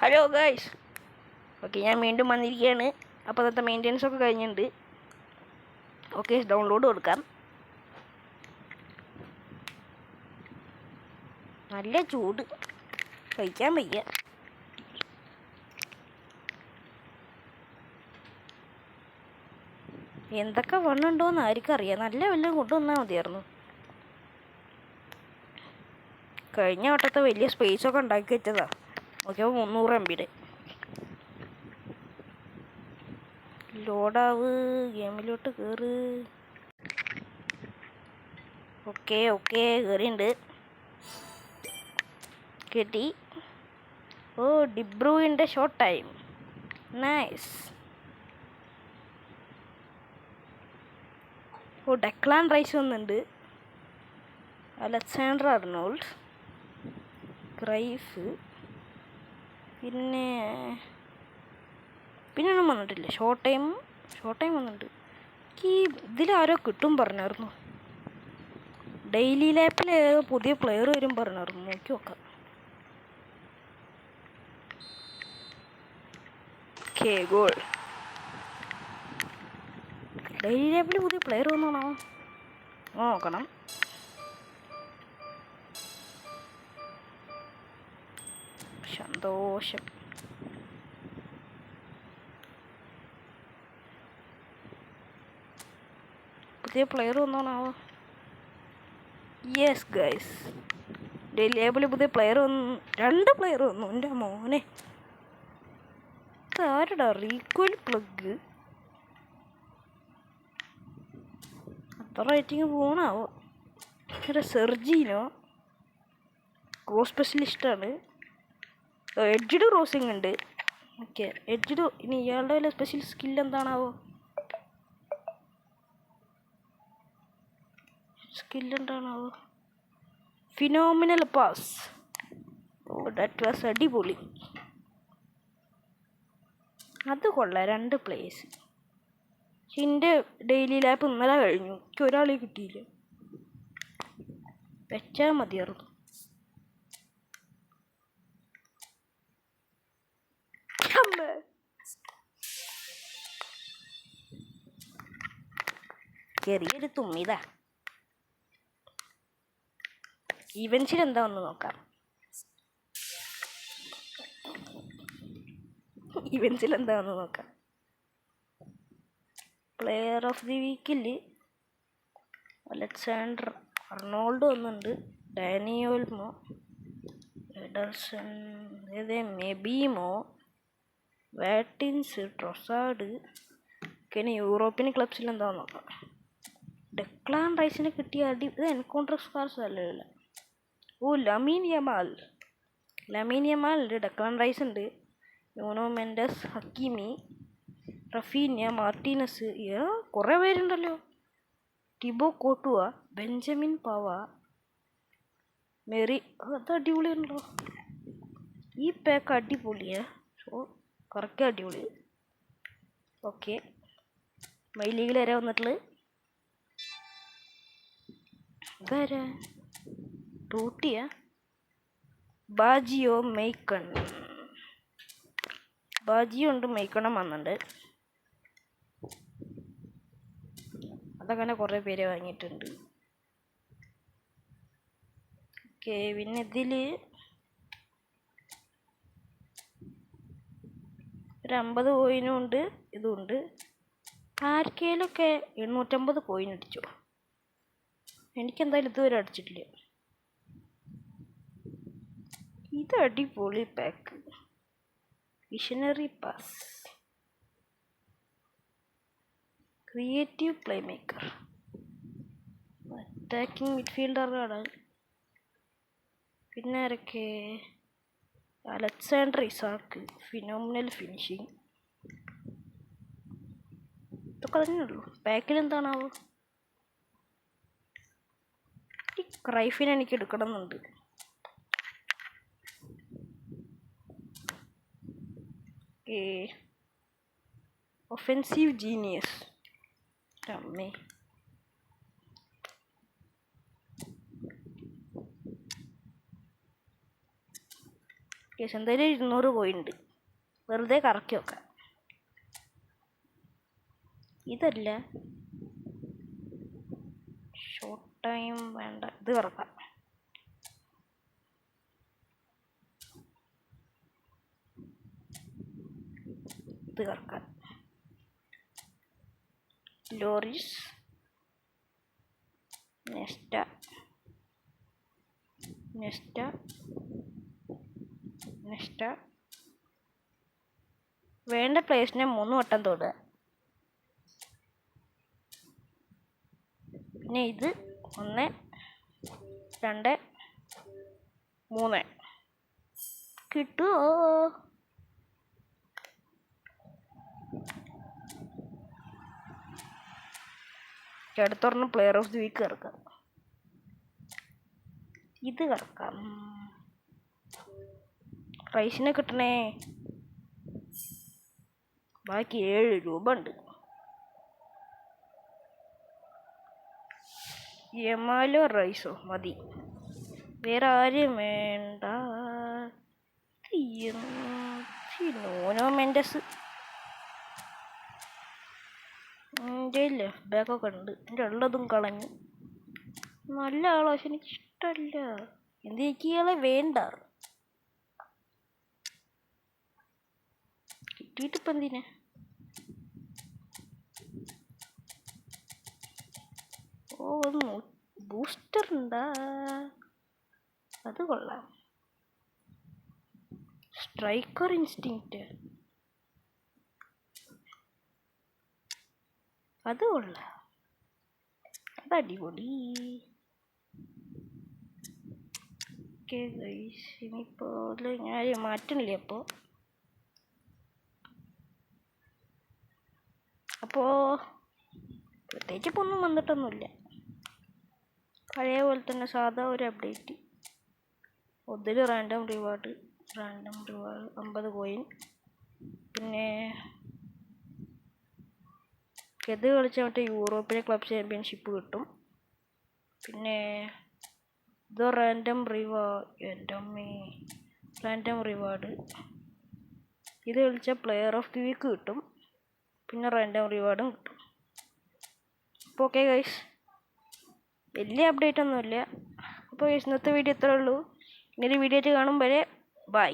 Hello guys, okay ഞാൻ വീണ്ടും വന്നിരിക്കുകയാണ്. അപ്പോൾ അന്നത്തെ മെയിൻ്റെനൻസ് ഒക്കെ കഴിഞ്ഞിട്ടുണ്ട്. ഓക്കെ, ഡൗൺലോഡ് കൊടുക്കാം. നല്ല ചൂട്, കഴിക്കാൻ വയ്യ. എന്തൊക്കെ വണ്ണുണ്ടോയെന്ന് ആർക്കും അറിയാം. നല്ല വല്ലതും കൊണ്ടുവന്നാൽ മതിയായിരുന്നു. കഴിഞ്ഞ വട്ടത്തെ വലിയ സ്പേസൊക്കെ ഉണ്ടാക്കി വെച്ചതാ. നോക്കിയപ്പോൾ 300 MB ലോഡാവ്. ഗെയിമിലോട്ട് കയറ്. ഓക്കെ കയറിയുണ്ട്. കിട്ടി. ഓ, ഡിബ്രൂവിൻ്റെ ഷോർട്ട് ടൈം. നൈസ്. ഓ, ഡെക്ലാൻ റൈസ് വന്നിട്ടുണ്ട്. അലക്സാണ്ടർ അർണോൾഡ്, ക്രൈഫ്, പിന്നെ ഒന്നും വന്നിട്ടില്ല. ഷോർട്ട് ടൈം വന്നിട്ടുണ്ട്. ഈ ഇതിലാരോ കിട്ടും പറഞ്ഞായിരുന്നു. ഡെയിലി ലാപ്പിൽ പുതിയ പ്ലെയർ വരും പറഞ്ഞായിരുന്നു. നോക്കി നോക്കാം. Okay, goal. ഡെയിലി ലാപ്പിൽ പുതിയ പ്ലെയർ വന്നാണോ നോക്കണം. സന്തോഷം. പുതിയ പ്ലെയർ വന്നോണാവോ? യെസ് ഗൈസ്, ഡെയിലി ലാബിൽ പുതിയ പ്ലെയർ വന്നു. 2 പ്ലെയർ വന്നു. എൻ്റെ മോനെ, ആരുടെ റീക്വൽ പ്ലഗ് അത്ര റേറ്റിംഗ് പോകണാവോ? സെർജീനോ ക്രോസ് സ്പെഷ്യലിസ്റ്റാണ്. എഡ്ജ്ഡ് ക്രോസിംഗ് ഉണ്ട്. Okay, edged. ഇനി ഇയാളുടെ വല്ല സ്പെഷ്യൽ സ്കിൽ എന്താണാവോ? Phenomenal pass. Oh, that was അടിപൊളി. അത് കൊള്ളാം. 2 പ്ലേയേഴ്സ്. എൻ്റെ ഡെയിലി ലാപ്പ് ഇന്നലെ കഴിഞ്ഞു. എനിക്ക് ഒരാളെ കിട്ടിയില്ല. വെച്ചാൽ മതിയായിരുന്നു. ചെറിയൊരു തുമ്മിതാ. ഇവൻസിൽ എന്താ ഒന്ന് നോക്കാം. പ്ലെയർ ഓഫ് ദി വീക്കിൽ അലക്സാണ്ടർ അർണോൾഡ് വന്നിട്ടുണ്ട്. Dani Olmo, Ederson, Mbeumo, Watkins, Trossard. ഇനി യൂറോപ്യൻ ക്ലബ്സിൽ എന്താ നോക്കാം. ഡെക്ലാൻ റൈസിന് കിട്ടിയ അടി. ഇത് എൻകൗണ്ടർ സ്കാർസ് അല്ലല്ലോ. ഓ, ലമീൻ യമാൽ ഉണ്ട്. ഡെക്ലാൻ റൈസ് ഉണ്ട്. Nuno Mendes, Hakimi, Raphinha, Martinez. കുറേ പേരുണ്ടല്ലോ. ടിബോ കോട്ടുവ, ബെഞ്ചമിൻ പവ, മെറി. അത് അടിപൊളിയുണ്ടല്ലോ. ഈ പാക്ക് അടിപൊളിയാ. കറക്റ്റ് അടിപൊളി. ഓക്കെ, മൈ ലീഗിൽ വരെ വന്നിട്ടുള്ളത് ഇതാരാ? റൂട്ടിയാ? ബാജിയോ മെയ്ക്കൺ. ഉണ്ട്. മെയ്ക്കണം വന്നിട്ടുണ്ട്. അതങ്ങനെ കുറേ പേര് വാങ്ങിയിട്ടുണ്ട്. ഓക്കെ, പിന്നെ ഇതിൽ ഒരു 50 കോയിനും ഉണ്ട്. ഇതുണ്ട്. ആർക്കേലൊക്കെ 850 കോയിൻ അടിച്ചു. എനിക്കെന്തായാലും ഇതുവരെ അടിച്ചിട്ടില്ല. ഇത് അടിപൊളി pack. Visionary pass, creative playmaker, attacking മിഡ്ഫീൽഡറാണ്. പിന്നെ ആരൊക്കെ? Alexander Isak, phenomenal finishing. ഇതൊക്കെ തന്നെയുള്ളൂ. പാക്കിൽ എന്താണാവോ? ഈ ക്രൈഫിനെ എനിക്ക് എടുക്കണം എന്നുണ്ട്. Offensive genius. അമ്മേ, കേസ് എന്തായാലും 200 പോയിട്ടുണ്ട്. വെറുതെ കറക്കി വെക്കാം. ഇതല്ല, ഷോർട്ട് ടൈം വേണ്ട, ഇത് കറക്കാം. ഇത് കറക്കാം. Lloris, Nesta, Nesta, Nesta. വേണ്ട പ്ലേസിനെ 3 വട്ടം തൊടുക. പിന്നെ ഇത് 1 2 3 കിട്ടുമോ? അടുത്തൊരെണ്ണം പ്ലെയർ ഓഫ് ദി വീക്ക് കറക്കാം. ഇത് കറക്കാം. പ്രൈസിനെ കിട്ടണേ. ബാക്കി 7 രൂപ ഉണ്ട്. യമാലോ റൈസോ മതി, വേറെ ആരും വേണ്ട. നോനോ മെൻഡസ് എൻ്റെ ലെഫ്റ്റ് ബാക്കൊക്കെ ഉണ്ട്. എൻ്റെ ഉള്ളതും കളഞ്ഞു. നല്ല ആളോ, പക്ഷെ എനിക്ക് ഇഷ്ടമല്ല. എനിക്ക് ഇയാളെ വേണ്ട. കിട്ടിയിട്ടിപ്പം എന്തിനാ? ഓ, ഒന്ന് ബൂസ്റ്റർ ഉണ്ടാ, അത് കൊള്ളാം. സ്ട്രൈക്കർ ഇൻസ്റ്റിങ്ക്റ്റ്, അത് കൊള്ളാം, അതടിപൊളി. ഓക്കെ ഗൈസ്, ഇനിയിപ്പോൾ ഞാൻ മാറ്റണില്ലേ? അപ്പോൾ പ്രത്യേകിച്ച് ഇപ്പോൾ ഒന്നും വന്നിട്ടൊന്നുമില്ല. പഴയ പോലെ തന്നെ സാധാ ഒരു അപ്ഡേറ്റ്. ഒന്നിൽ റാൻഡം റിവാർഡ് 50 കോയിൻ. പിന്നെ ഇത് കളിച്ചാൽ മറ്റേ യൂറോപ്പിലെ ക്ലബ് ചാമ്പ്യൻഷിപ്പ് കിട്ടും. പിന്നെ ഇത് റാൻഡം റിവാർഡ്. ഇത് കളിച്ചാൽ പ്ലെയർ ഓഫ് ദി വീക്ക് കിട്ടും. പിന്നെ റാൻഡം റിവാർഡും കിട്ടും. അപ്പോൾ ഓക്കെ ഗൈസ്, വലിയ അപ്ഡേറ്റ് ഒന്നുമില്ല. അപ്പോൾ ഗൈസ്, ഇന്നത്തെ വീഡിയോ ഇത്രേ ഉള്ളൂ. ഇങ്ങനെ വീഡിയോ ആയിട്ട് കാണും വരെ ബൈ.